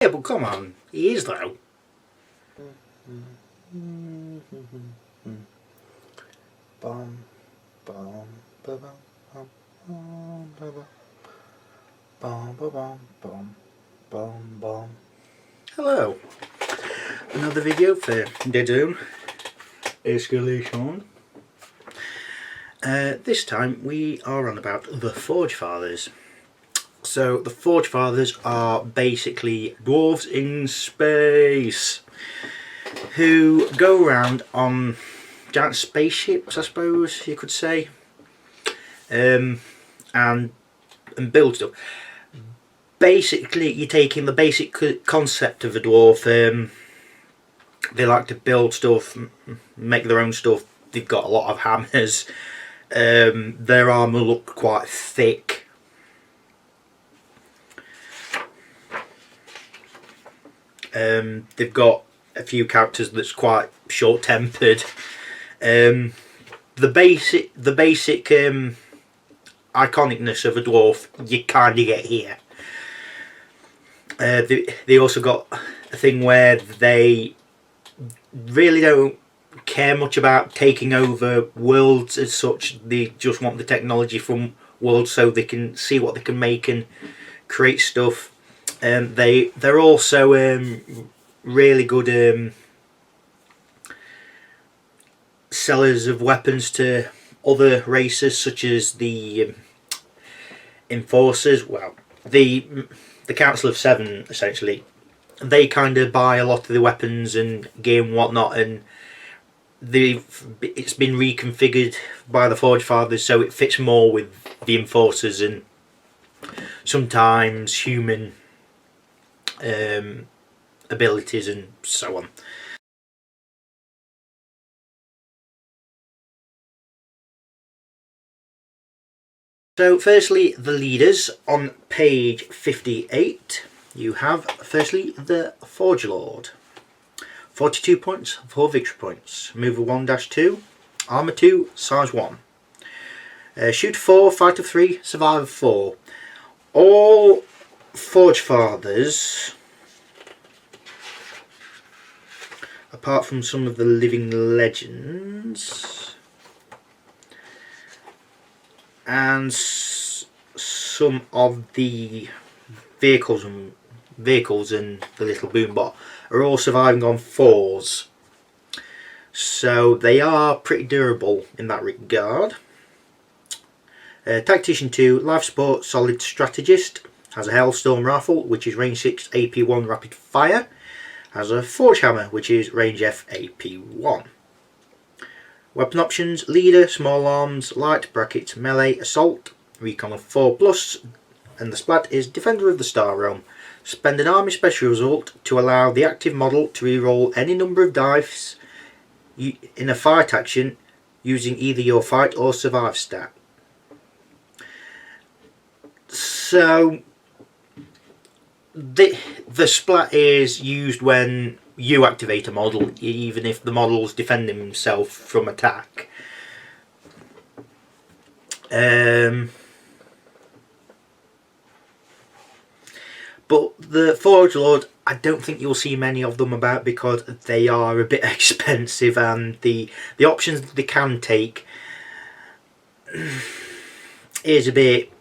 Yeah, but come on, he is though. Hello, another video for Deadzone, Escalation. This time we are on about the Forge Fathers. So the Forge Fathers are basically dwarves in space who go around on giant spaceships, I suppose you could say, and build stuff. Basically, you're taking the basic concept of a dwarf. They like to build stuff, make their own stuff. They've got a lot of hammers. Their armour look quite thick. They've got a few characters that's quite short-tempered. The basic iconicness of a dwarf you kind of get here. They also got a thing where they really don't care much about taking over worlds as such. They just want the technology from worlds so they can see what they can make and create stuff. They're also really good sellers of weapons to other races, such as the enforcers. Well, the Council of Seven, essentially. They kind of buy a lot of the weapons and gear and whatnot, and it's been reconfigured by the Forge Fathers so it fits more with the enforcers and sometimes human abilities and so on. So firstly, the leaders on page 58. You have firstly the Forge Lord. 42 points, 4 victory points. Mover 1-2, Armour 2, Size 1. Shoot 4, Fight of 3, Survive of 4. All Forge Fathers, apart from some of the living legends and some of the vehicles and the little boombot, are all surviving on 4s, so they are pretty durable in that regard. Tactician 2, Life Support, Solid Strategist, has a Hellstorm Rifle which is range 6 AP 1 rapid fire, has a Forge Hammer which is range F AP 1. Weapon options: Leader, Small Arms, Light, Bracket, Melee, Assault, Recon of 4+, and the splat is Defender of the Star Realm. Spend an army special result to allow the active model to reroll any number of dice in a fight action using either your fight or survive stat. So the splat is used when you activate a model, even if the model's defending himself from attack. But the Forge Lord, I don't think you'll see many of them about because they are a bit expensive, and the options that they can take is a bit...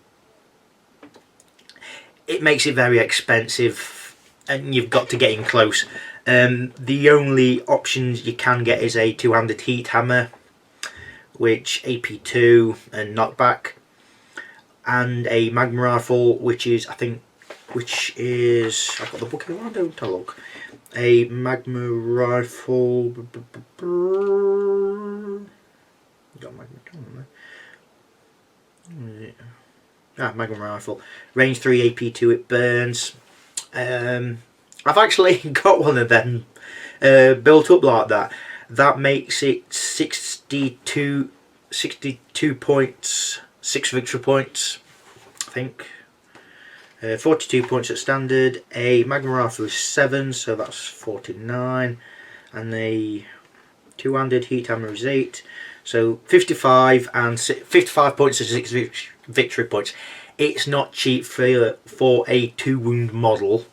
it makes it very expensive and you've got to get in close. The only options you can get is a two-handed heat hammer, which AP 2 and knockback, and a magma rifle, which is, I've got the book here, why don't I look? A magma rifle. Got magma, magma rifle. Range 3 AP 2, it burns. I've actually got one of them built up like that. That makes it 62 points, 6 victory points, I think. 42 points at standard. A magma rifle is 7, so that's 49, and a two-handed heat hammer is 8, so 55 and 55 points and 6 victory points. It's not cheap for a 2-wound model.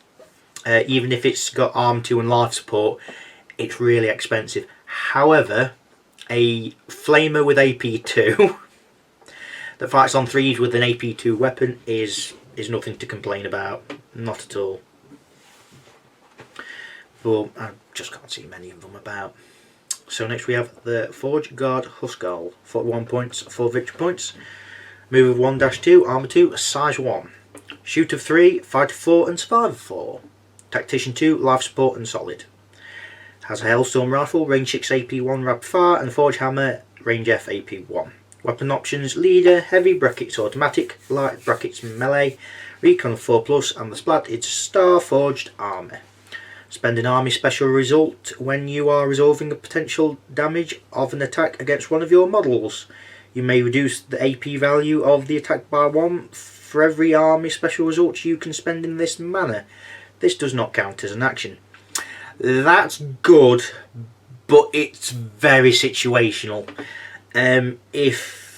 Even if it's got arm 2 and life support, it's really expensive. However, a flamer with AP2 that fights on 3s with an AP2 weapon is nothing to complain about. Not at all. But I just can't see many of them about. So next we have the Forge Guard Huskarl. 41 points, 4 victory points. Move of 1-2, armor 2, size 1. Shoot of 3, fight of 4 and survive of 4. Tactician 2, life support and solid. Has a Hailstorm rifle, range 6 AP1 rapid fire, and Forge Hammer, range F AP1. Weapon options: leader, heavy brackets automatic, light brackets melee, recon of 4+, and the splat is star forged armour. Spend an army special result when you are resolving the potential damage of an attack against one of your models. You may reduce the AP value of the attack by 1 for every army special result you can spend in this manner. This does not count as an action. That's good, but it's very situational. If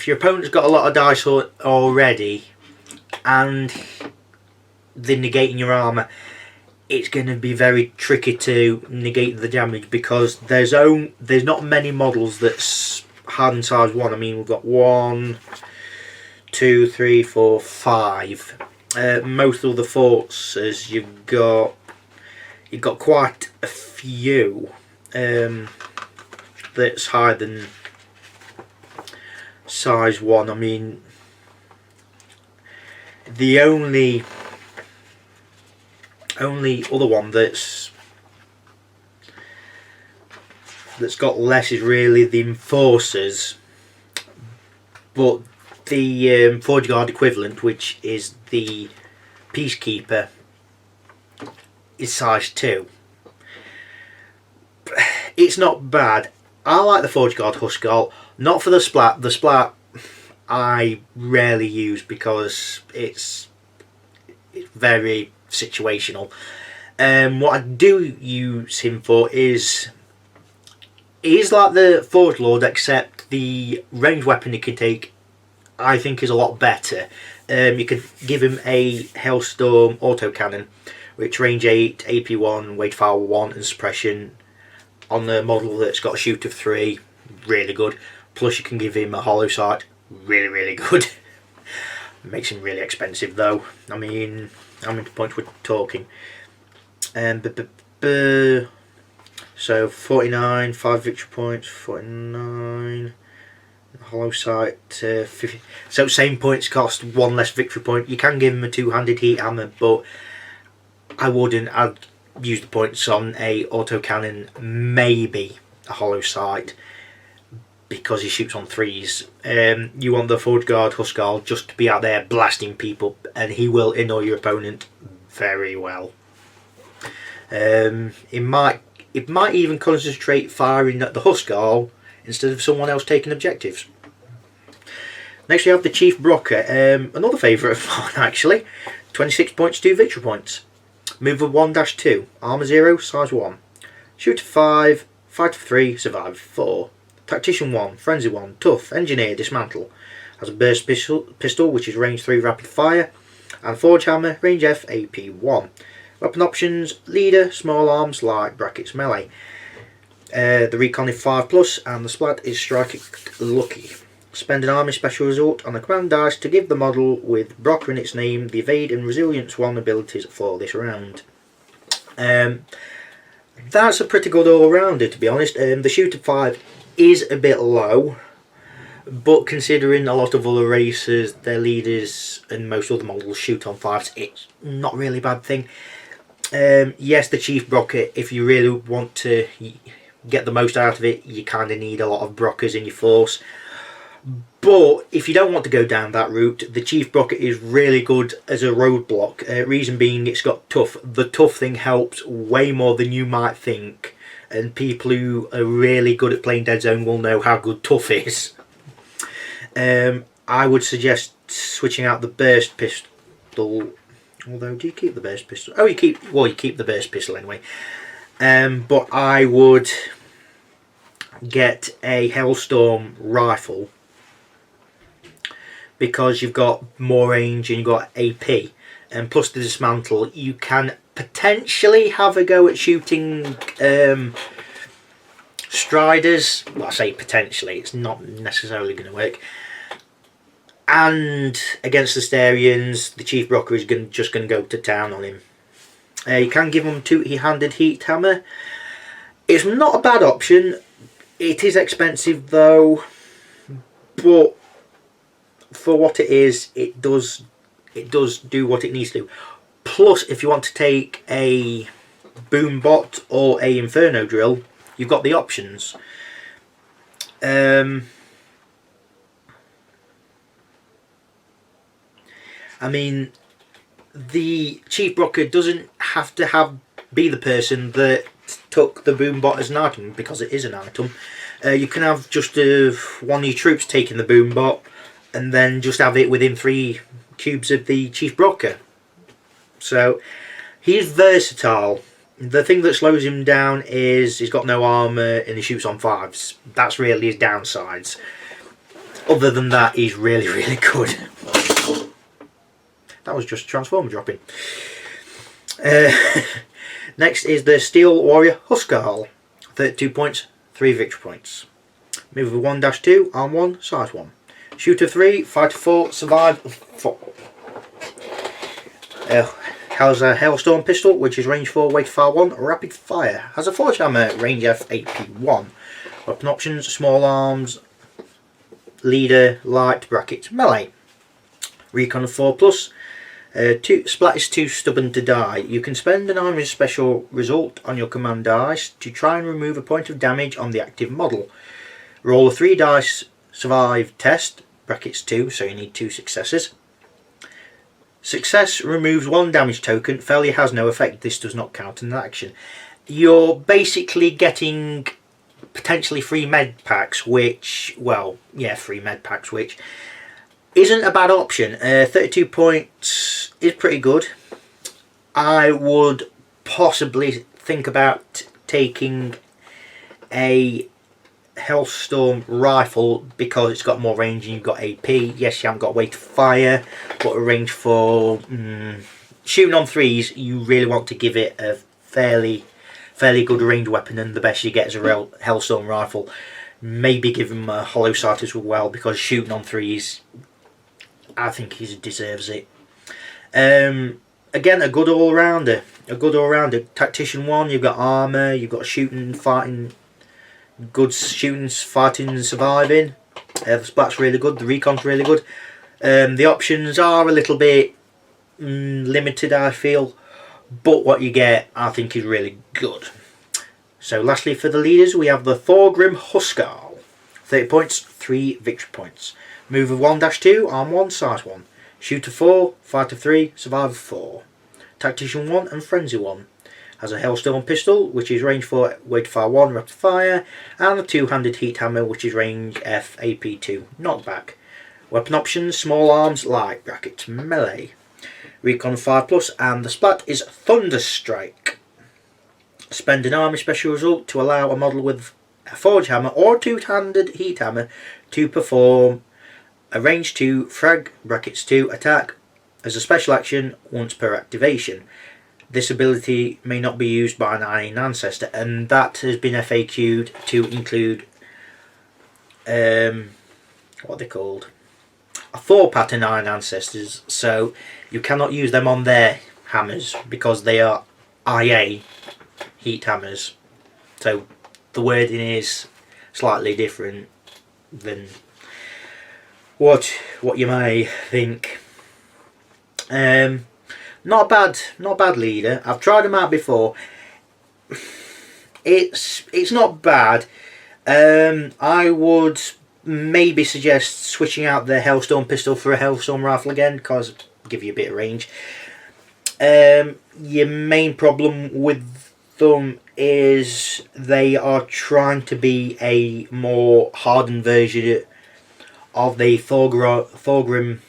your opponent's got a lot of dice already and they're negating your armour, it's going to be very tricky to negate the damage, because there's not many models that's hardened size 1. I mean, we've got 1, 2, 3, 4, 5. Most of the forces you've got quite a few that's higher than size 1. I mean, the only other one that's got less is really the Enforcers, but the Forge Guard equivalent, which is the Peacekeeper, is size 2. It's not bad. I like the Forge Guard Huskarl, not for the splat. The splat I rarely use because it's very situational. What I do use him for is like the Forge Lord, except the range weapon he can take I think is a lot better. You could give him a Hailstorm autocannon, which range 8, AP1, weight fire 1 and suppression on the model that's got a shoot of 3, really good. Plus you can give him a hollow sight, really good. Makes him really expensive though. I mean, how many points we're talking? So 49, 5 victory points, 49, hollow sight, 50. So same points cost, 1 less victory point. You can give him a 2-handed heat hammer, but I wouldn't. I'd use the points on a autocannon, maybe a hollow sight, because he shoots on 3s. You want the Forge Guard Huskarl just to be out there blasting people, and he will annoy your opponent very well. It might even concentrate firing at the Huskarl instead of someone else taking objectives. Next we have the Chief Brocker, another favourite of mine actually. 26 points, 2 victory points. Move of 1-2, armour 0, size 1. Shoot of 5, fight of 3, survive of 4. Tactician 1, frenzy 1, tough, engineer, dismantle. Has a burst pistol which is range 3 rapid fire. And Forge Hammer, range F, AP1. Weapon options: leader, small arms, light brackets melee. The recon is 5+, and the splat is strike lucky. Spend an army special result on a command dice to give the model with Brocker in its name the evade and resilience 1 abilities for this round. That's a pretty good all-rounder, to be honest. The shoot of 5 is a bit low, but considering a lot of other races, their leaders and most other models shoot on 5s, it's not really a bad thing. Yes, the Chief Brocker, if you really want to get the most out of it, you kind of need a lot of Brockers in your force. But if you don't want to go down that route, the Chief Brocker is really good as a roadblock. Reason being, it's got tough. The tough thing helps way more than you might think, and people who are really good at playing Deadzone will know how good tough is. I would suggest switching out the burst pistol. Although, do you keep the burst pistol? Oh, you keep the burst pistol anyway. But I would get a Hailstorm rifle, because you've got more range and you've got AP. and plus the dismantle, you can potentially have a go at shooting Striders. Well, I say potentially, it's not necessarily going to work. And against the Starians, the Chief Brocker is just going to go to town on him. You can give him two-handed Heat Hammer. It's not a bad option. It is expensive though, but for what it is, it does do what it needs to do. Plus, if you want to take a Boombot or a Inferno Drill, you've got the options. I mean, the Chief Brocker doesn't have to be the person that took the Boombot as an item, because it is an item. You can have just one of your troops taking the Boombot, and then just have it within 3 cubes of the Chief Brocker. So he's versatile. The thing that slows him down is he's got no armour and he shoots on 5s. That's really his downsides. Other than that, he's really, really good. That was just a Transformer dropping. Next is the Steel Warrior Huskarl. 32 points, 3 victory points. Move of 1-2, arm 1, size 1. Shooter 3, fighter 4, survive 4. Has a Hailstorm pistol, which is range 4, weight fire 1, rapid fire. Has a Forge Hammer, range F, AP 1. Weapon options, small arms, leader, light, brackets, melee. Recon 4+. Splat is too stubborn to die. You can spend an armor's special result on your command dice to try and remove a point of damage on the active model. Roll a 3 dice survive test, brackets 2, so you need 2 successes. Success removes 1 damage token. Failure has no effect. This does not count in an action. You're basically getting potentially free med packs, which, well, yeah, free med packs, which isn't a bad option. 32 points is pretty good. I would possibly think about taking a Hellstorm rifle because it's got more range and you've got AP. Yes, you haven't got weight of fire, but a range for shooting on 3s, you really want to give it a fairly good range weapon, and the best you get is a real Hellstorm rifle. Maybe give him a hollow sight as well, because shooting on 3s, I think he deserves it. Again, a good all-rounder. Tactician 1, you've got armour, you've got shooting, fighting, good shooting, fighting and surviving. The splat's really good, the recon's really good. The options are a little bit limited, I feel, but what you get, I think, is really good. So lastly, for the leaders, we have the Thorgrim Huskarl. 30 points, 3 victory points. Move of 1-2, arm 1, size 1. Shooter 4, fighter 3, survivor 4. Tactician 1 and frenzy 1. Has a Hailstorm pistol, which is range 4, weight fire 1, rapid fire, and a 2-handed heat hammer, which is range F, AP 2, knockback. Weapon options, small arms, light, brackets, melee. Recon 5+, and the splat is Thunderstrike. Spend an army special result to allow a model with a Forge Hammer or 2-handed heat hammer to perform a range 2 frag, brackets 2, attack as a special action once per activation. This ability may not be used by an Iron Ancestor, and that has been FAQ'd to include what are they called? A Thor pattern Iron Ancestors, so you cannot use them on their hammers because they are IA heat hammers. So the wording is slightly different than what you may think. Not bad leader. I've tried them out before. It's not bad. I would maybe suggest switching out the Hailstorm pistol for a Hailstorm rifle again, because it'll give you a bit of range. Your main problem with them is they are trying to be a more hardened version of the Thorgrim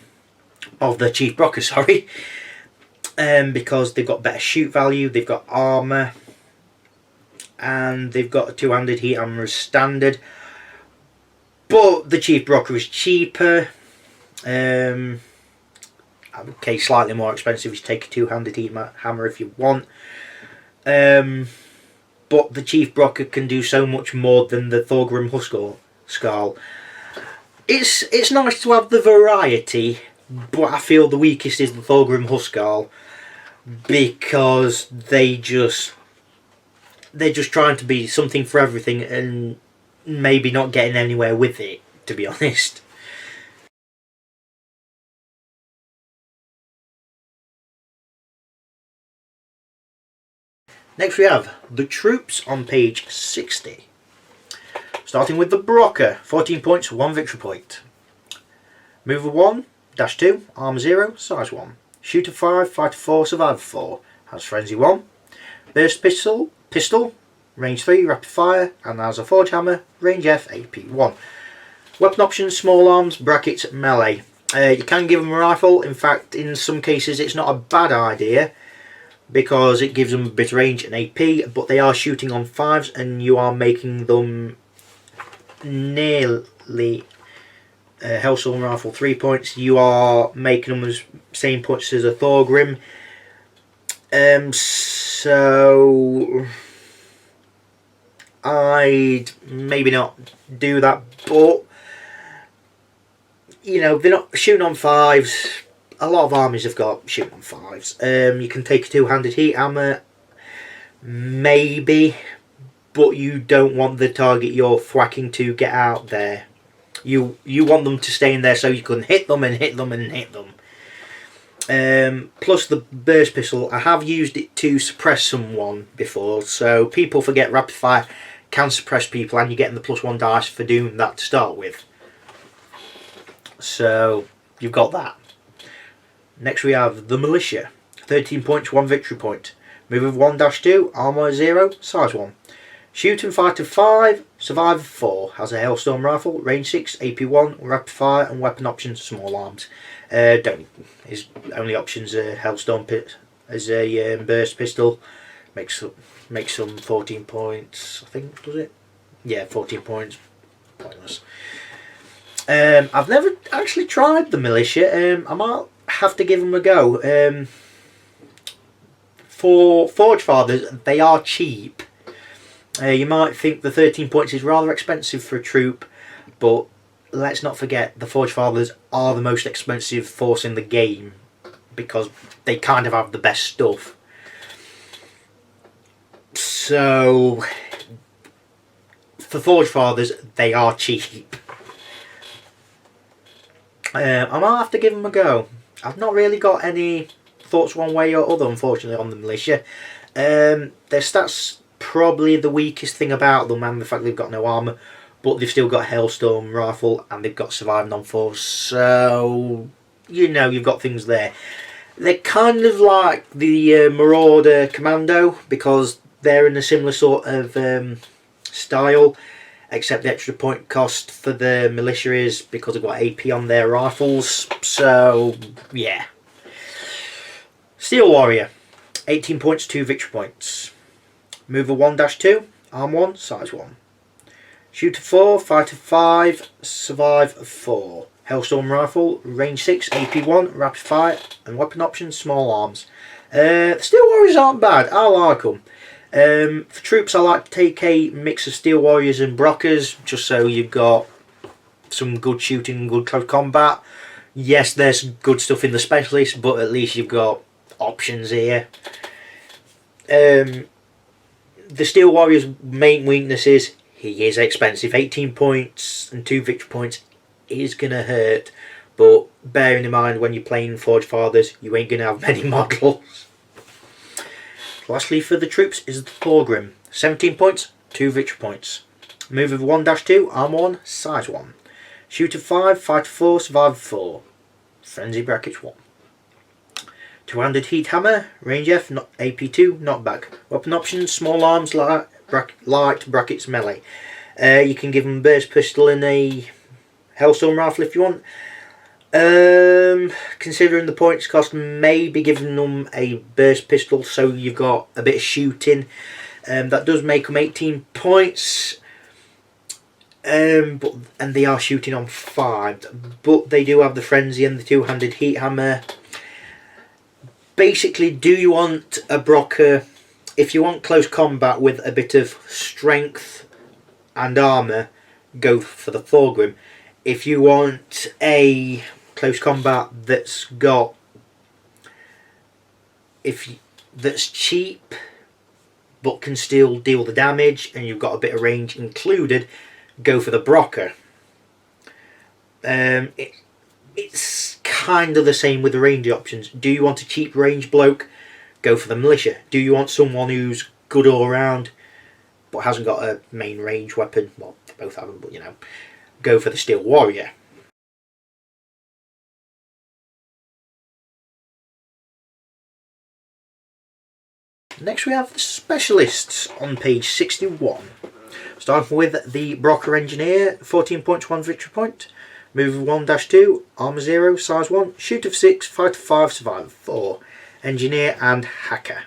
of the Chief Brocker, sorry. Because they've got better shoot value, they've got armour, and they've got a 2-handed heat hammer as standard. But the Chief Brocker is cheaper. Okay, slightly more expensive is take a two-handed heat hammer if you want. But the Chief Brocker can do so much more than the Thorgrim Huskarl. It's nice to have the variety, but I feel the weakest is the Thorgrim Huskarl because they're just trying to be something for everything and maybe not getting anywhere with it, to be honest. Next we have the troops on page 60. Starting with the Brocker, 14 points, 1 victory point. Mover 1, dash 2, armor 0, size 1. Shooter 5, fighter 4, survivor 4. Has frenzy 1. Burst pistol, range 3, rapid fire, and has a forge hammer, range F, AP 1. Weapon options, small arms, brackets, melee. You can give them a rifle. In fact, in some cases it's not a bad idea because it gives them a bit of range and AP, but they are shooting on 5s and you are making them nearly Hellstorm Rifle 3 points. You are making them as same points as a Thorgrim. So I'd maybe not do that, but you know, they're not shooting on 5s. A lot of armies have got shooting on 5s. You can take a two-handed heat hammer, maybe, but you don't want the target you're thwacking to get out there. You want them to stay in there so you can hit them and hit them and hit them. Plus the burst pistol, I have used it to suppress someone before, so people forget rapid fire can suppress people and you're getting the +1 dice for doing that to start with. So you've got that. Next we have the Militia, 13 points, 1 victory point. Move of 1-2, armor 0, size 1. Shoot and fighter 5, survivor 4. Has a Hailstorm rifle, range 6, AP 1, rapid fire, and weapon options, small arms. His only options are Hailstorm pit as a burst pistol. Makes some 14 points, I think, does it? Yeah, 14 points. Pointless. I've never actually tried the Militia. I might have to give them a go. For Forge Fathers, they are cheap. You might think the 13 points is rather expensive for a troop, but let's not forget the Forge Fathers are the most expensive force in the game because they kind of have the best stuff. So for Forge Fathers, they are cheap. I might have to give them a go. I've not really got any thoughts one way or other, unfortunately, on the Militia. Their stats probably the weakest thing about them, and the fact they've got no armour, but they've still got a Hailstorm rifle and they've got surviving on 4s, so you know you've got things there. They're kind of like the Marauder Commando because they're in a similar sort of style, except the extra point cost for the Militia is because they've got AP on their rifles, so yeah. Steel Warrior, 18 points, 2 victory points. Mover 1-2, arm 1, size 1. Shooter 4, fighter 5, survive 4. Hailstorm rifle, range 6, AP 1, rapid fire, and weapon options, small arms. The Steel Warriors aren't bad, I like them. For troops, I like to take a mix of Steel Warriors and Brockers, just so you've got some good shooting and good close combat. Yes, there's good stuff in the specialists, but at least you've got options here. The Steel Warrior's main weakness is he is expensive. 18 points and 2 victory points is going to hurt, but bearing in mind when you're playing Forge Fathers, you ain't going to have many models. Lastly for the troops is the Thorgrim, 17 points, 2 victory points. Move of 1-2, armor 1, size 1. Shooter 5, fighter 4, survivor 4. Frenzy brackets 1. Two-handed heat hammer, range F, not AP2, knockback. Weapon options, small arms, light brackets melee. You can give them burst pistol and a Hailstorm rifle if you want. Considering the points cost, maybe giving them a burst pistol so you've got a bit of shooting. That does make them 18 points. And they are shooting on 5, but they do have the frenzy and the two-handed heat hammer. basically, do you want a Brocker? If you want close combat with a bit of strength and armour, go for the Thorgrim. If you want a close combat that's got that's cheap but can still deal the damage and you've got a bit of range included, go for the Brocker. It's kind of the same with the range options. Do you want a cheap range bloke? Go for the Militia. Do you want someone who's good all around but hasn't got a main range weapon? Well, they both have them, but you know, go for the Steel Warrior. Next we have the Specialists on page 61. Starting with the Brocker Engineer, 14 points, 1 victory point. Move of 1-2, Armour 0, Size 1, Shoot of 6, Fight of 5, Survive of 4. Engineer and Hacker.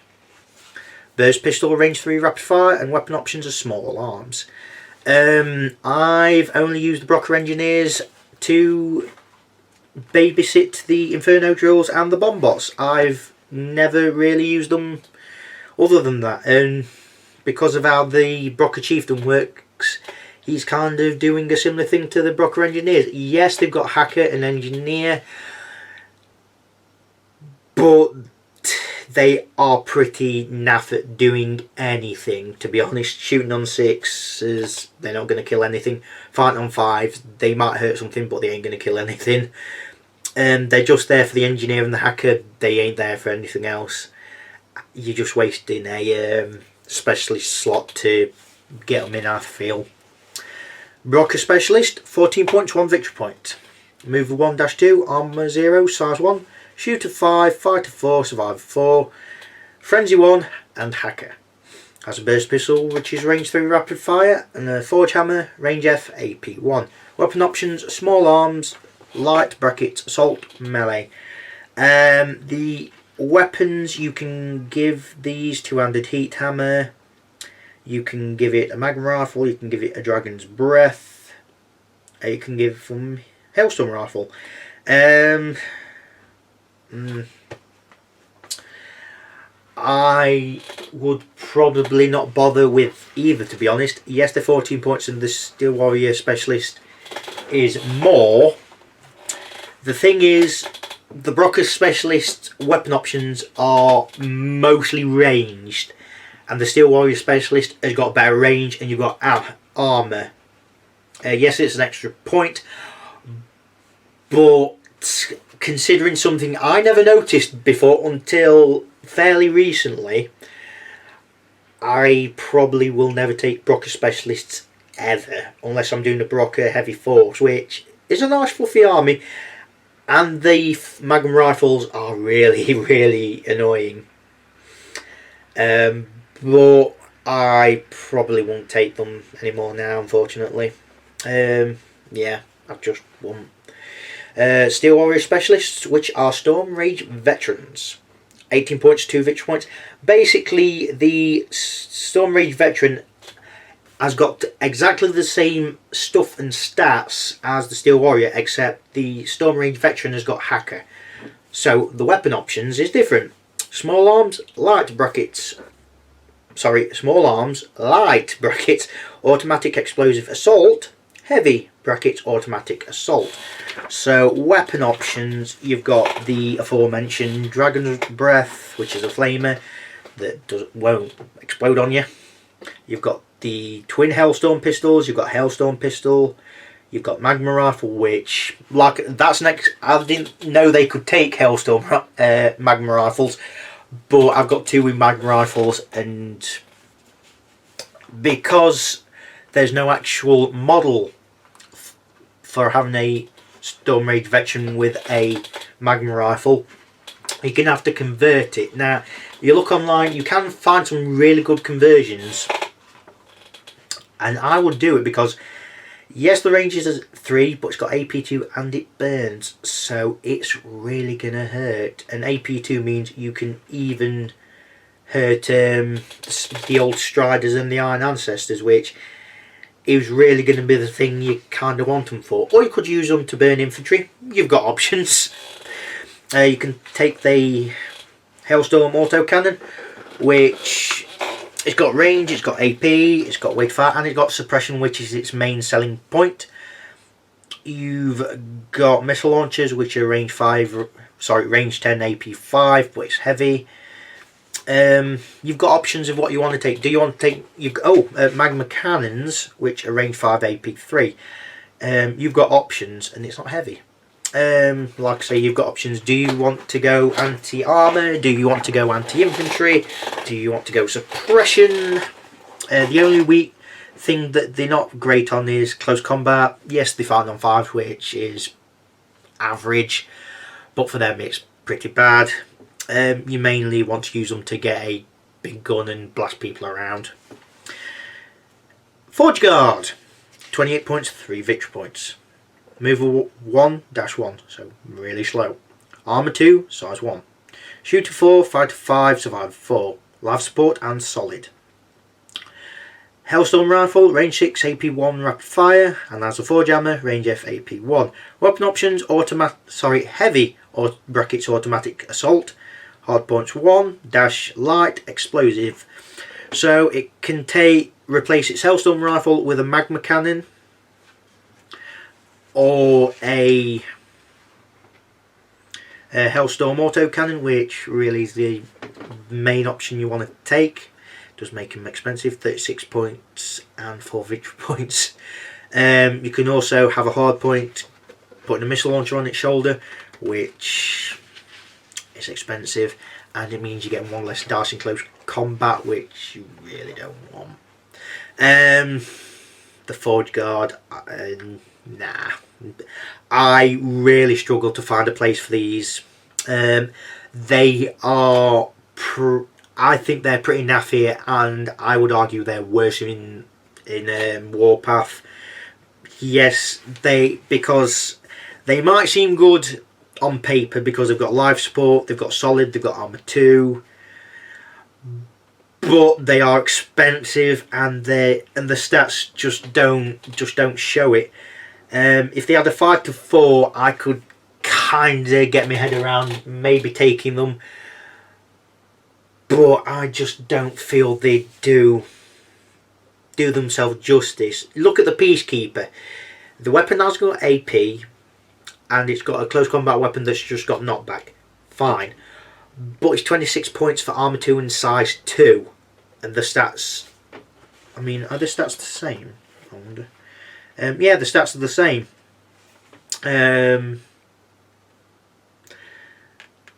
Burst Pistol, Range 3, Rapid Fire, and weapon options are small arms. I've only used the Brocker Engineers to babysit the Inferno Drills and the Bomb Bots. I've never really used them other than that, and because of how the Brocker Chieftain works, he's kind of doing a similar thing to the Brocker Engineers. Yes, they've got Hacker and Engineer, but they are pretty naff at doing anything, to be honest. Shooting on 6s, they're not going to kill anything. Fighting on 5s, they might hurt something, but they ain't going to kill anything. They're just there for the Engineer and the Hacker. They ain't there for anything else. You're just wasting a specialist slot to get them in, I feel. Brocker Specialist, 14 points, 1 victory point. Move of 1-2, Armour 0, Size 1, Shoot of 5, Fight of 4, Survive of 4, Frenzy 1, and Hacker. Has a Burst Pistol, which is range 3 Rapid Fire, and a Forge Hammer, range F, AP 1. Weapon options, small arms, light, bracket, assault, melee. The weapons, you can give these two-handed Heat Hammer, you can give it a Magnum Rifle, you can give it a Dragon's Breath, you can give them Hailstorm Rifle. I would probably not bother with either, to be honest. Yes, the 14 points and the Steel Warrior Specialist is more. The thing is, the Brocker Specialist weapon options are mostly ranged, and the Steel Warrior Specialist has got better range, and you've got armour. Yes, it's an extra point, but considering something I never noticed before until fairly recently, I probably will never take Brocker Specialists ever, unless I'm doing a Brocker Heavy Force, which is a nice fluffy army, and the Magnum Rifles are really, really annoying. But I probably won't take them anymore now, unfortunately. Yeah, I just won't. Steel Warrior Specialists, which are Storm Rage Veterans. 18 points, 2 victory points. Basically, the Storm Rage Veteran has got exactly the same stuff and stats as the Steel Warrior, except the Storm Rage Veteran has got Hacker. So the weapon options is different. Small arms, light brackets. Small arms, light brackets, automatic explosive assault, heavy brackets, automatic assault. So weapon options, you've got the aforementioned Dragon's Breath, which is a flamer that won't explode on you. You've got the twin Hailstorm pistols, you've got Hailstorm pistol, you've got Magma Rifle, which, like, that's next. I didn't know they could take Hailstorm Magma Rifles, but I've got 2 with Magma Rifles, and because there's no actual model for having a Storm Rage Veteran with a Magma Rifle, you're going to have to convert it. Now, you look online, you can find some really good conversions, and I would do it because, yes, the range is 3, but it's got AP2 and it burns, so it's really going to hurt. And AP2 means you can even hurt the old Striders and the Iron Ancestors, which is really going to be the thing you kind of want them for. Or you could use them to burn infantry. You've got options. You can take the Hailstorm autocannon, which it's got range, it's got AP, it's got weight fire, and it's got suppression, which is its main selling point. You've got missile launchers, which are range 10, AP 5, but it's heavy. You've got options of what you want to take. Do you want to take magma cannons, which are range 5, AP 3. You've got options, and it's not heavy. Like I say, you've got options. Do you want to go anti-armor? Do you want to go anti-infantry? Do you want to go suppression? The only weak thing that they're not great on is close combat. Yes, they fight on 5, which is average, but for them it's pretty bad. You mainly want to use them to get a big gun and blast people around. Forge Guard, 28 points, 3 victory points. Mover 1-1, so really slow. Armor 2, size 1. Shooter 4, Fighter 5, Survivor 4. Life support and solid. Hailstorm Rifle, range 6, AP 1, rapid fire, and as a Forge Hammer, range F, AP 1. Weapon options, heavy or brackets automatic assault, hardpoints 1, light explosive. So it can replace its Hailstorm Rifle with a magma cannon, or a Hailstorm autocannon, which really is the main option you want to take. Does make them expensive, 36 points and 4 victory points. You can also have a hard point, putting a missile launcher on its shoulder, which is expensive, and it means you get 1 less dice in close combat, which you really don't want. The Forge Guard, nah. I really struggle to find a place for these. They are, I think they're pretty naffy, and I would argue they're worse in Warpath. Yes, because they might seem good on paper because they've got life support, they've got solid, they've got armor 2, but they are expensive, and the stats just don't show it. If they had a 5-4, I could kind of get my head around maybe taking them, but I just don't feel they do themselves justice. Look at the Peacekeeper. The weapon has got AP, and it's got a close combat weapon that's just got knockback. Fine, but it's 26 points for armor 2 and size 2, and the stats, I mean, are the stats the same? I wonder. Yeah, the stats are the same.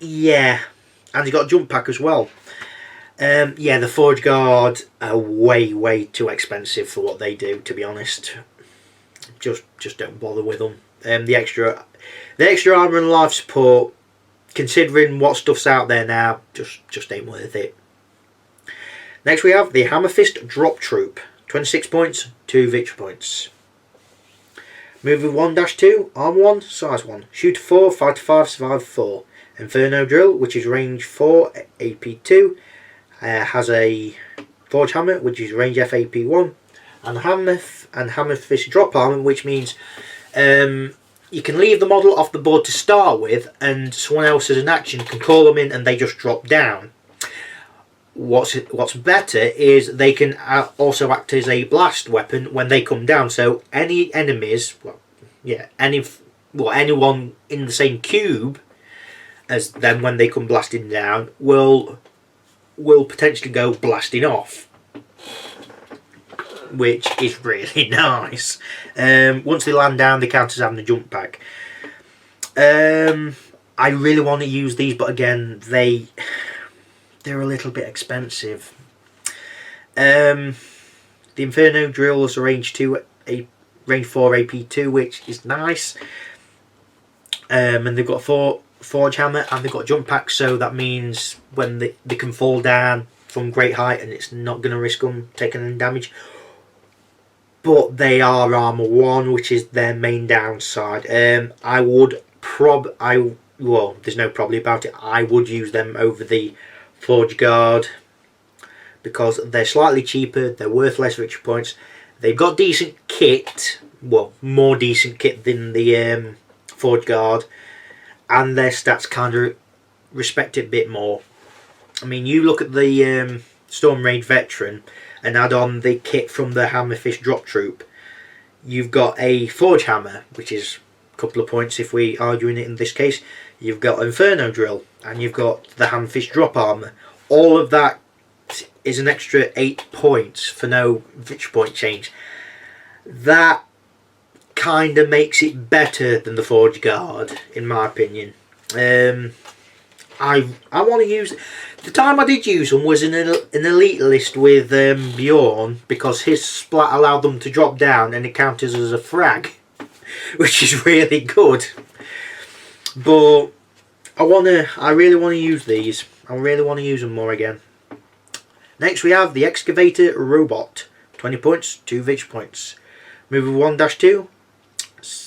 Yeah, and you got a jump pack as well. Yeah, the Forge Guard are way too expensive for what they do, to be honest. Just don't bother with them. The extra armor and life support, considering what stuff's out there now, just ain't worth it. Next we have the Hammer Fist Drop Troop, 26 points, 2 victory points. Mover 1-2, armor 1, size 1. Shooter 4, Fighter 5, Survivor 4. Inferno Drill, which is range 4, AP 2. Has a Forge Hammer, which is range F, AP 1. And Hammer Fist Drop Armor, which means you can leave the model off the board to start with, and someone else as an action can call them in and they just drop down. What's better is they can also act as a blast weapon when they come down. So any enemies, anyone in the same cube as them when they come blasting down will potentially go blasting off, which is really nice. Once they land down, they count as having a jump pack. I really want to use these, but again, they're a little bit expensive. The Inferno Drill is a range 4 AP2, which is nice. And they've got a Forge Hammer, and they've got a jump pack, so that means when they can fall down from great height, and it's not going to risk them taking any damage. But they are armor 1, which is their main downside. There's no probably about it. I would use them over the Forge Guard because they're slightly cheaper, they're worth less victory points, they've got decent kit, well, more decent kit than the Forge Guard, and their stats kind of respect it a bit more. I mean, you look at the Storm Raid Veteran and add on the kit from the Hammerfish Drop Troop. You've got a Forge Hammer, which is a couple of points if we are doing it in this case. You've got Inferno Drill, and you've got the Hammerfish Drop Armor. All of that is an extra 8 points for no victory point change. That kind of makes it better than the Forge Guard, in my opinion. I want to use... The time I did use them was in an elite list with Bjorn, because his splat allowed them to drop down and it counters as a frag, which is really good. But I really want to use these. I really want to use them more again. Next we have the Excavator Robot. 20 points, 2 victory points. Mover 1-2,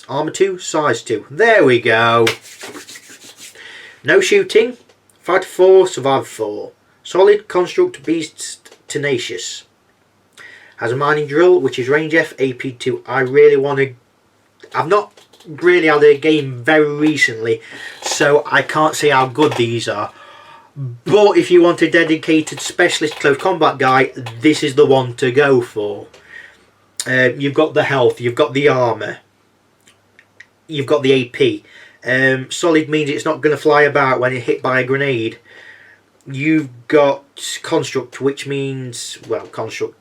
Armour 2, Size 2. There we go. No shooting. Fight 4, Survive 4. Solid, Construct, Beast, Tenacious. Has a Mining Drill, which is Range F, AP 2. I really want to... I've not really had a game very recently, so I can't say how good these are. But if you want a dedicated specialist close combat guy, this is the one to go for. You've got the health, you've got the armour, you've got the AP. Solid means it's not going to fly about when it's hit by a grenade. You've got Construct, which means, well, Construct,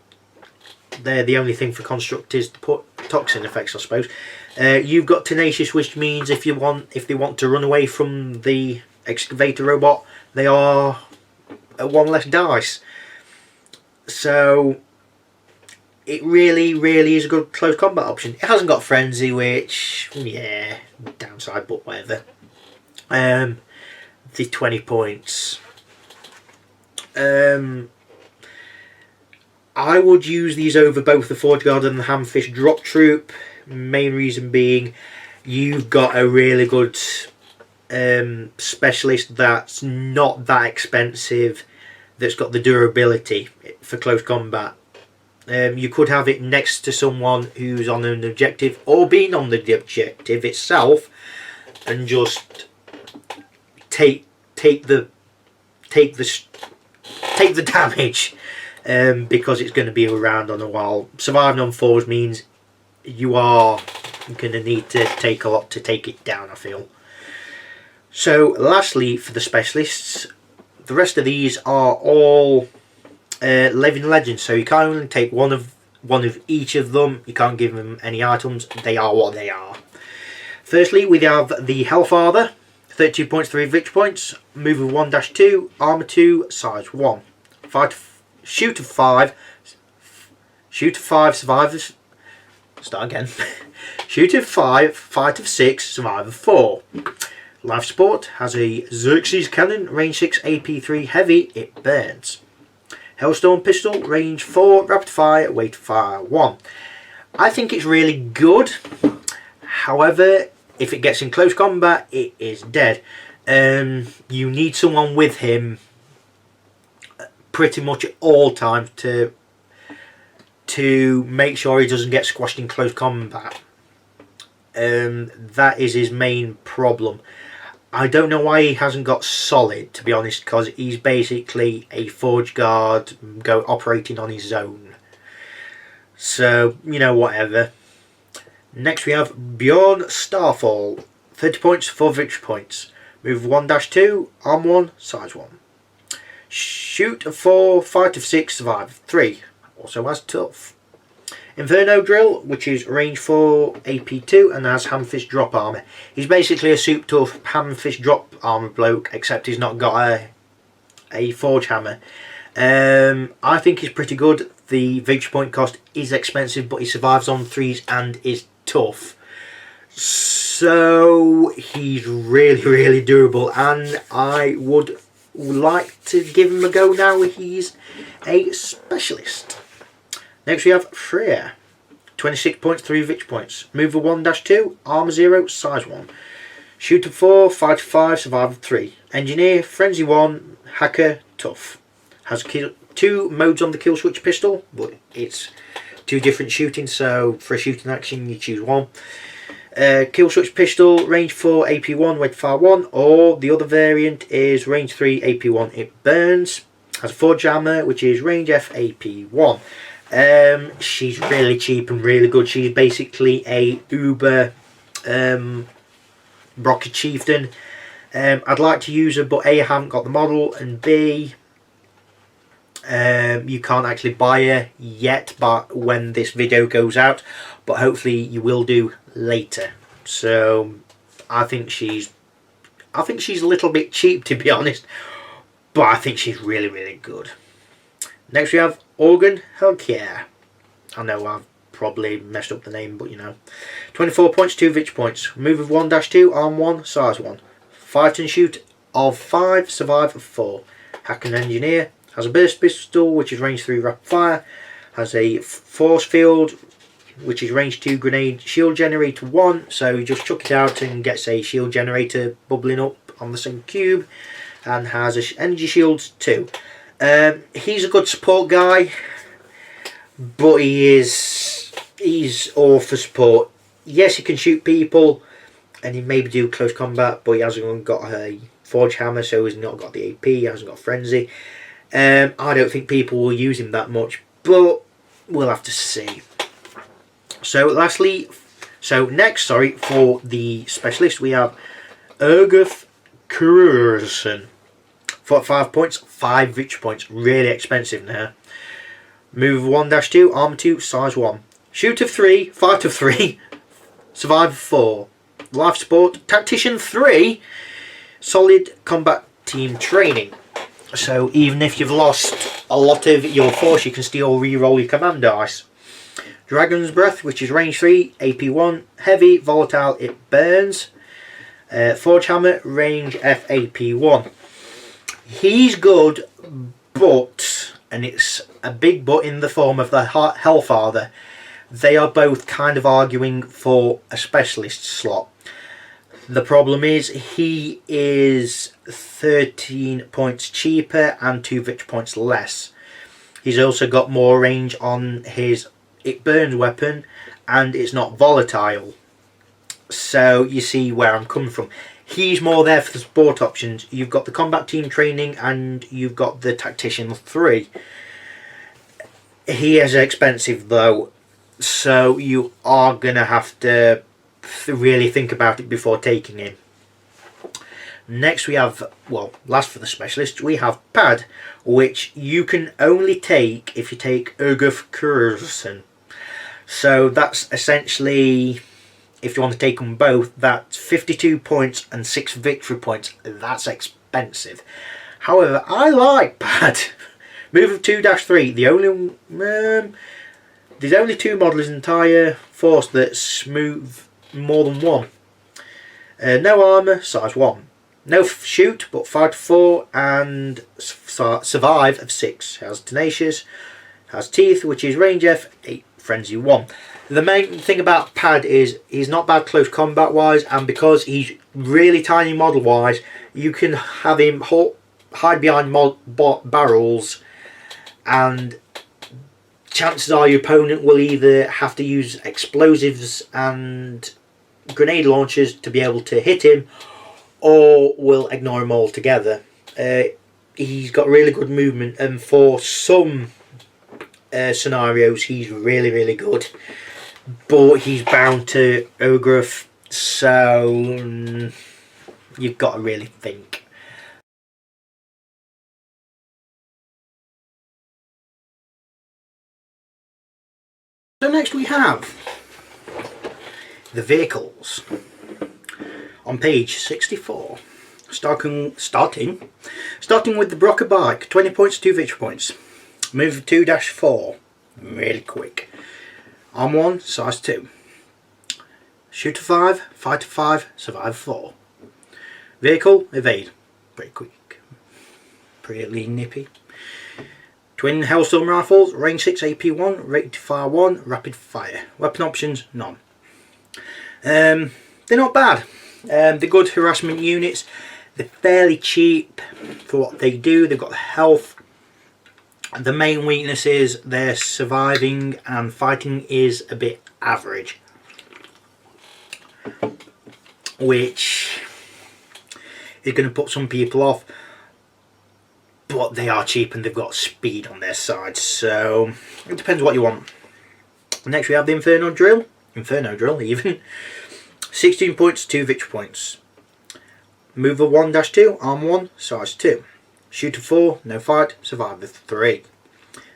they're the only thing for Construct is to put toxin effects, I suppose. You've got Tenacious, which means if they want to run away from the Excavator Robot, they are at 1 less dice. So it really is a good close combat option. It hasn't got Frenzy, which, yeah, downside, but whatever. The 20 points. I would use these over both the Forge Guard and the Hammerfish Drop Troop. Main reason being, you've got a really good specialist that's not that expensive, that's got the durability for close combat. You could have it next to someone who's on an objective or being on the objective itself, and just take the damage, because it's going to be around on a while. Surviving on 4s means you are going to need to take a lot to take it down, I feel. So lastly, for the specialists, the rest of these are all living legends, so you can only take one of each of them. You can't give them any items. They are what they are. Firstly, we have the Hellfather, 32 points, 3 victory points. Mover 1-2, Armour 2, Size 1. Shoot of 5, survivors. Start again. Shoot of 5, fight of 6, survive of 4. Life support has a Xerxes cannon, range 6, AP 3, heavy, it burns. Hellstorm pistol, range 4, rapid fire, weight fire 1. I think it's really good. However, if it gets in close combat, it is dead. You need someone with him pretty much at all times to make sure he doesn't get squashed in close combat. That is his main problem. I don't know why he hasn't got Solid, to be honest, because he's basically a Forge Guard operating on his own. So, you know, whatever. Next we have Bjorn Starfall, 30 points, 4 victory points. Move 1-2, arm 1, size 1. Shoot of 4, fight of 6, survive of 3. Also has tough. Inferno Drill, which is range 4, AP 2, and has Hammerfish Drop Armour. He's basically a soup tough Hammerfish Drop Armour bloke, except he's not got a Forge Hammer. I think he's pretty good. The victory point cost is expensive, but he survives on 3s and is tough. So he's really durable, and I would like to give him a go now. He's a specialist. Next we have Freya, 26 points, 3 victory points. Mover 1-2, armor 0, size 1. Shooter 4, fighter 5, survival 3. Engineer, frenzy 1, hacker, tough. Has 2 modes on the kill switch pistol, but it's 2 different shooting, so for a shooting action you choose one. Kill switch pistol, range 4, AP1, weight fire 1, or the other variant is range 3, AP1, it burns. Has a forge hammer, which is range F, AP1. She's really cheap and really good. She's basically a uber rocket chieftain. I'd like to use her, but A, I haven't got the model, and B, you can't actually buy her yet but when this video goes out, but hopefully you will do later. So I think she's a little bit cheap, to be honest, but I think she's really, really good. Next we have Organ Helkier. I know I've probably messed up the name, but you know. 24 points, 2 victory points. Move of 1-2, arm 1, size 1. Fight and shoot of 5, survive of 4. Hack and engineer. Has a burst pistol, which is range 3 rapid fire. Has a force field, which is range 2 grenade shield generator 1. So you just chuck it out and gets a shield generator bubbling up on the same cube. And has a energy shields 2. He's a good support guy, but he's all for support. Yes, he can shoot people, and he maybe do close combat, but he hasn't got a forge hammer, so he's not got the AP. He hasn't got frenzy. I don't think people will use him that much, but we'll have to see. So next, for the specialist, we have Erguth Kursen. 45 points, 5 victory points. Really expensive now. Move 1-2, armor 2, size 1. Shoot of 3, fight of 3, survive of 4. Life support, tactician 3, solid combat team training. So even if you've lost a lot of your force, you can still re-roll your command dice. Dragon's Breath, which is range 3, AP1, heavy, volatile, it burns. Forge Hammer, range F, AP1. He's good, but, and it's a big but in the form of the Hellfather, they are both kind of arguing for a specialist slot. The problem is he is 13 points cheaper and 2 victory points less. He's also got more range on his it burns weapon, and it's not volatile. So you see where I'm coming from. He's more there for the support options. You've got the combat team training and you've got the tactician 3. He is expensive though, so you are going to have to really think about it before taking him. Next we have, well, last for the specialist, we have Pad, which you can only take if you take Erguth Kursen. So that's essentially, if you want to take them both, that's 52 points and 6 victory points. That's expensive. However, I like Pad. Move of 2-3. There's only 2 models in the entire force that move more than 1. No armour, size 1. No shoot, but 5-4 and survive of 6. Has tenacious, has teeth, which is range F, 8, frenzy 1. The main thing about Pad is he's not bad close combat wise, and because he's really tiny model wise, you can have him hide behind barrels, and chances are your opponent will either have to use explosives and grenade launchers to be able to hit him, or will ignore him altogether. He's got really good movement, and for some scenarios he's really, really good. But he's bound to Erguth, so you've got to really think. So next we have the vehicles. On page 64, starting with the Brocker bike, 20 points, 2 victory points. Move 2-4, really quick. Arm 1, size 2. Shoot of 5, fight of 5, survive 4. Vehicle, evade, pretty quick, pretty nippy. Twin Hellstorm rifles, range 6, AP1, rate to fire 1, rapid fire. Weapon options, none. They're not bad. They're good harassment units. They're fairly cheap for what they do. They've got health. The main weakness is their surviving and fighting is a bit average. which is going to put some people off, but they are cheap and they've got speed on their side, so it depends what you want. Next we have the Inferno Drill even. 16 points, 2 victory points. Mover 1-2, arm 1, size 2. Shooter 4, no fight, survivor 3.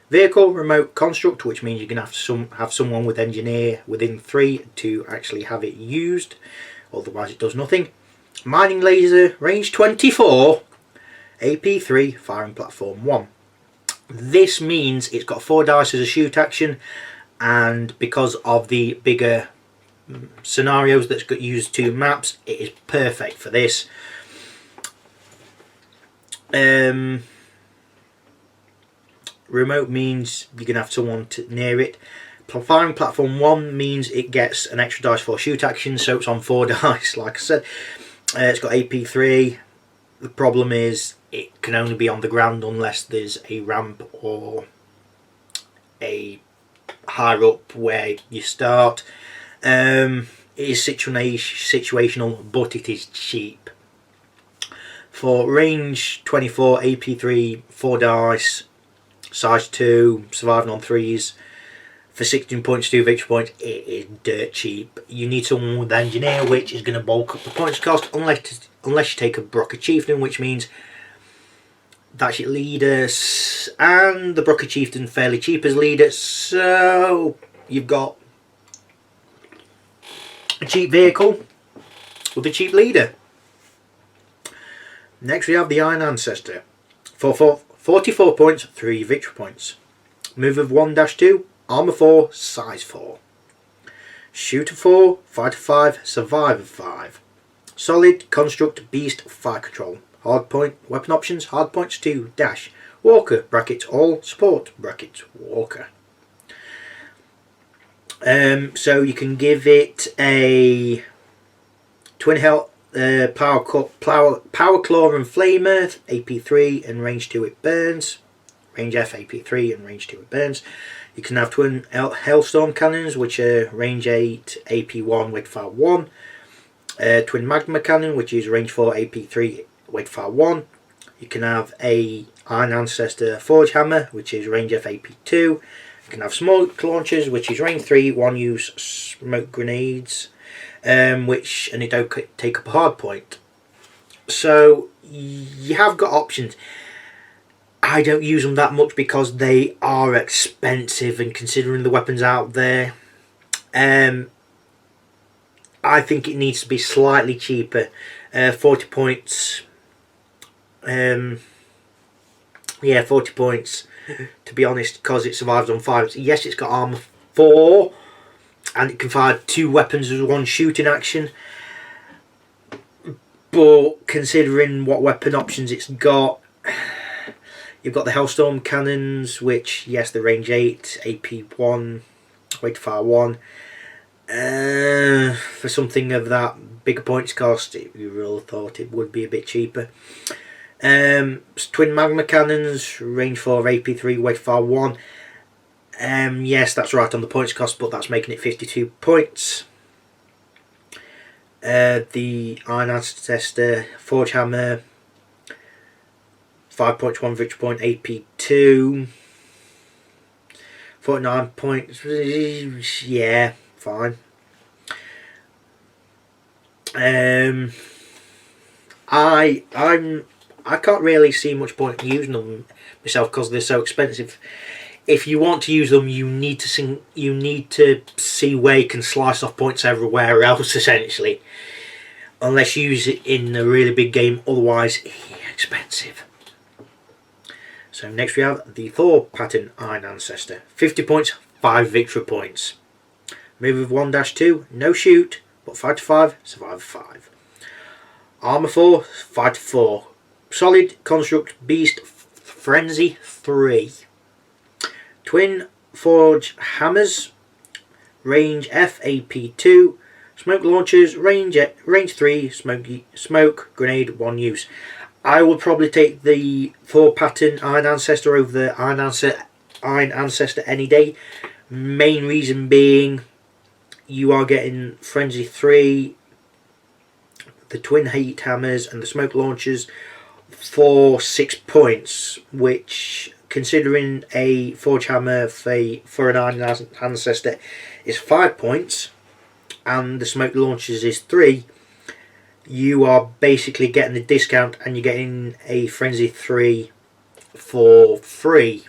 Vehicle, remote construct, which means you're going to have someone with engineer within 3 to actually have it used, otherwise it does nothing. Mining laser, range 24, AP 3, firing platform 1. This means it's got 4 dice as a shoot action, and because of the bigger scenarios that's got used 2 maps, it is perfect for this. Remote means you're going to have someone near it. Firing platform 1 means it gets an extra dice for shoot action, so it's on 4 dice like I said. It's got AP 3. The problem is it can only be on the ground unless there's a ramp or a higher up where you start. It is situational, but it is cheap. For range 24, AP 3, 4 dice, size 2, surviving on 3s, for 16 points, 2 victory points, it is dirt cheap. You need someone with engineer, which is going to bulk up the points cost, unless you take a Brocker Chieftain, which means that's your leader, and the Brocker Chieftain fairly cheap as leader, so you've got a cheap vehicle with a cheap leader. Next we have the Iron Ancestor. For 44 points, 3 victory points. Move of 1-2, armor 4, size 4. Shooter 4, fighter 5, survivor 5. Solid, construct, beast, fire control. Hard point, weapon options, hard points 2, dash. Walker, brackets all, support, brackets walker. So you can give it a twin health, power claw and flame earth, AP 3 and range 2 it burns. Range F, AP 3 and range 2 it burns. You can have twin hailstorm cannons, which are range 8, AP 1, weight fire 1. Twin magma cannon, which is range 4, AP 3, weight fire 1. You can have a Iron Ancestor forge hammer, which is range F, AP 2. You can have smoke launchers, which is range 3, 1 use smoke grenades, and it don't take up a hard point. So you have got options. I don't use them that much because they are expensive, and considering the weapons out there, I think it needs to be slightly cheaper. 40 points. Yeah, 40 points, to be honest, because it survives on 5. Yes, it's got armor 4, and it can fire 2 weapons as 1 shooting action. But considering what weapon options it's got, you've got the Hellstorm cannons, which, yes, they're range 8, AP 1, weight to fire 1. For something of that bigger points cost, you really thought it would be a bit cheaper. Twin magma cannons, range 4, AP 3, weight to fire 1. Yes, that's right on the points cost, but that's making it 52 points. The Iron Ancestor forge hammer, 5 points, 1 victory point, AP 2, 49 points. Yeah, fine. I can't really see much point in using them myself because they're so expensive. If you want to use them, you need to see where you can slice off points everywhere else, essentially. Unless you use it in a really big game, otherwise expensive. So next we have the Thor pattern Iron Ancestor. 50 points, 5 victory points. Move of 1-2, no shoot, but 5 to 5, survive 5. Armor 4, 5 to 4. Solid, construct, beast, frenzy 3. Twin forge hammers, range F, AP 2. Smoke launchers, range 3, smoke grenade 1 use. I would probably take the Thor pattern Iron Ancestor over the Iron Ancestor any day. Main reason being, you are getting Frenzy 3 the twin heat hammers and the smoke launchers for 6 points, which, considering a forge hammer for an Iron Ancestor is 5 points and the smoke launchers is 3, you are basically getting the discount and you're getting a Frenzy 3 for free.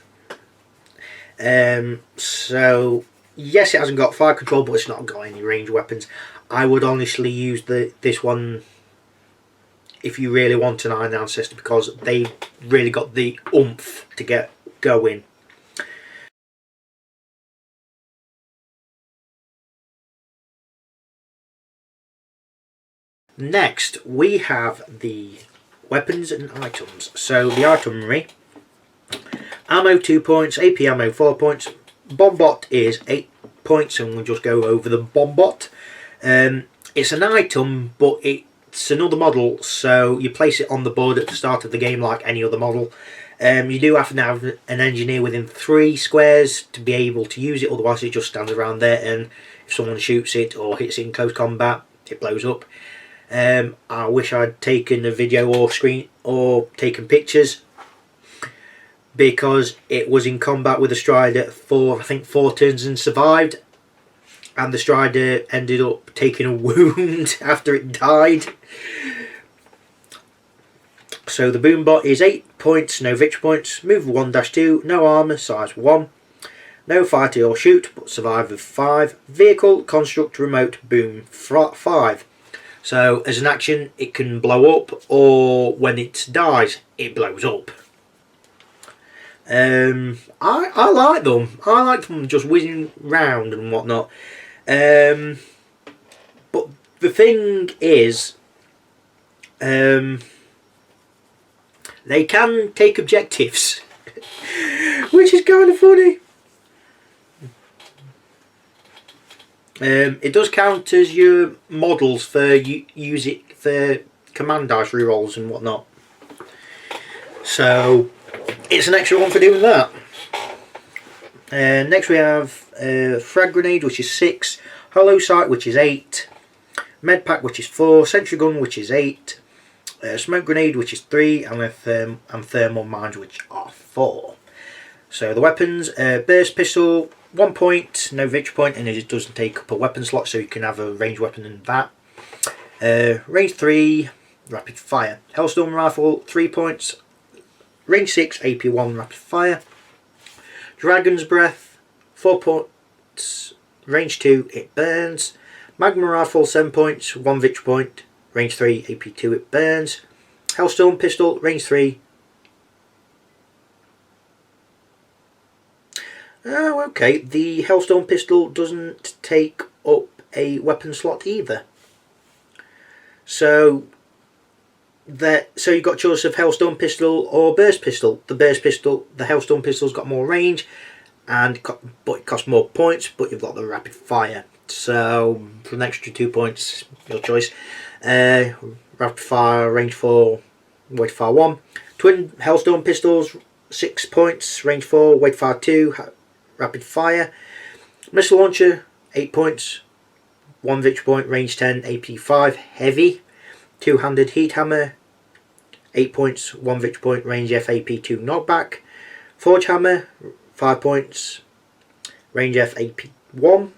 So yes, it hasn't got fire control, but it's not got any range weapons. I would honestly use this one if you really want an Iron Ancestor, because they really got the oomph to get going. Next we have the weapons and items. So the itemry: ammo 2 points, AP ammo 4 points, bombot is 8 points, and we'll just go over the bombot. It's an item, but it's another model, so you place it on the board at the start of the game like any other model. You do have to have an engineer within 3 squares to be able to use it, otherwise it just stands around there, and if someone shoots it or hits it in close combat, it blows up. I wish I'd taken a video or screen or taken pictures, because it was in combat with a Strider for I think 4 turns and survived, and the Strider ended up taking a wound after it died. So the Boombot is 8 points, no victory points, move 1-2, no armour, size 1, no fight or shoot, but survive with 5, vehicle, construct, remote, boom, 5. So as an action it can blow up, or when it dies it blows up. I like them. I like them just whizzing round and whatnot. But the thing is, they can take objectives, which is kind of funny. It does count as your models for use it for command dice rerolls and whatnot. So it's an extra one for doing that. Next we have frag grenade, which is 6, hollow sight, which is 8, med pack, which is 4, sentry gun, which is 8, smoke grenade, which is 3, and thermal mines, which are 4. So the weapons: burst pistol 1 point, no victory point, and it doesn't take up a weapon slot, so you can have a ranged weapon in that. Range 3, rapid fire. Hellstorm rifle 3 points, range 6, AP 1, rapid fire. Dragon's breath 4 points, range 2, it burns. Magma rifle 7 points, 1 victory point, range 3, AP 2, it burns. Hellstorm pistol, range 3. Oh, okay. The Hellstorm pistol doesn't take up a weapon slot either. So you've got choice of Hellstorm pistol or burst pistol. The Hellstorm pistol's got more range, but it costs more points. But you've got the rapid fire. So for an extra 2 points, your choice. Rapid fire, range 4, weight fire 1. Twin Hellstorm pistols 6 points, range 4, weight fire 2. Rapid fire. Missile launcher 8 points, 1 victory point, range 10, AP 5, heavy. Two-handed heat hammer 8 points, 1 victory point, range F, AP 2, knockback. Forge hammer 5 points, range F, AP 1.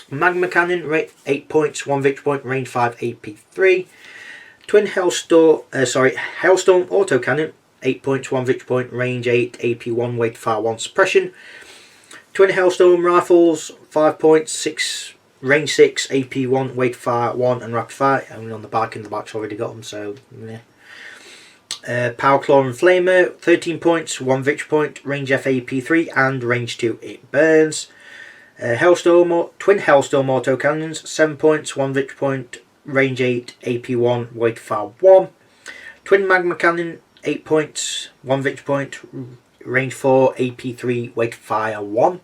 Magma cannon 8 points, 1 victory point, range 5, AP 3. Twin Hellstorm autocannon 8 points, 1 victory point, range 8, AP 1, weight fire 1, suppression. Twin Hellstorm rifles 5 points, range 6, AP 1, weight fire 1, and rapid fire. Only on the back, and the back's already got them, so yeah. Power claw and flamer 13 points, 1 victory point, range F, AP 3, and range 2, it burns. Twin Hellstorm autocannons 7 points, 1 victory point, range 8, AP 1, weight fire 1. Twin magma cannon 8 points, 1 victory point, range 4, AP 3, weight fire 1.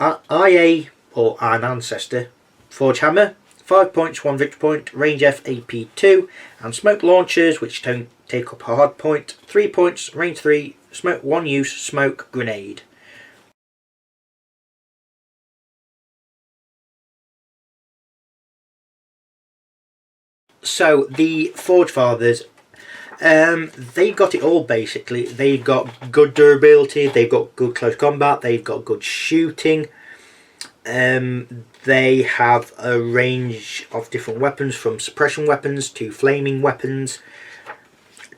IA, or Iron Ancestor, forge hammer 5 points, 1 victory point, range F, AP 2, and smoke launchers, which don't take up a hard point, 3 points, range 3, smoke 1 use, smoke grenade. So the Forge Fathers, they've got it all basically. They've got good durability, they've got good close combat, they've got good shooting. They have a range of different weapons, from suppression weapons to flaming weapons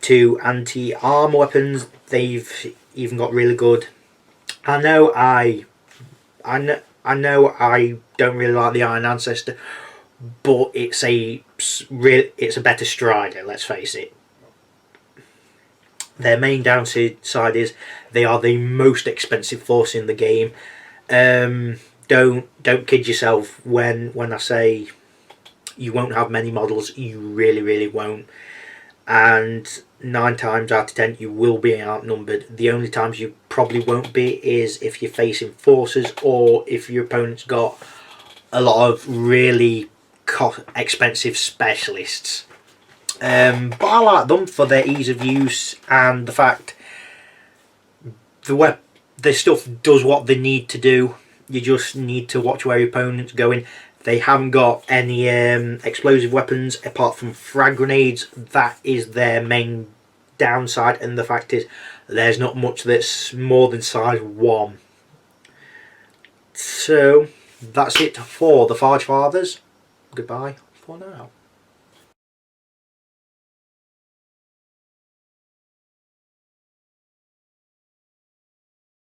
to anti-armor weapons. They've even got really good. I know I don't really like the Iron Ancestor, but it's a better Strider. Let's face it. Their main downside is they are the most expensive force in the game. Don't kid yourself when I say you won't have many models. You really won't. And 9 times out of 10 you will be outnumbered. The only times you probably won't be is if you're facing forces, or if your opponent's got a lot of really expensive specialists. But I like them for their ease of use and the fact the stuff does what they need to do. You just need to watch where your opponent's going. They haven't got any explosive weapons apart from frag grenades. That is their main downside, and the fact is there's not much that's more than size 1. So that's it for the Forge Fathers. Goodbye for now.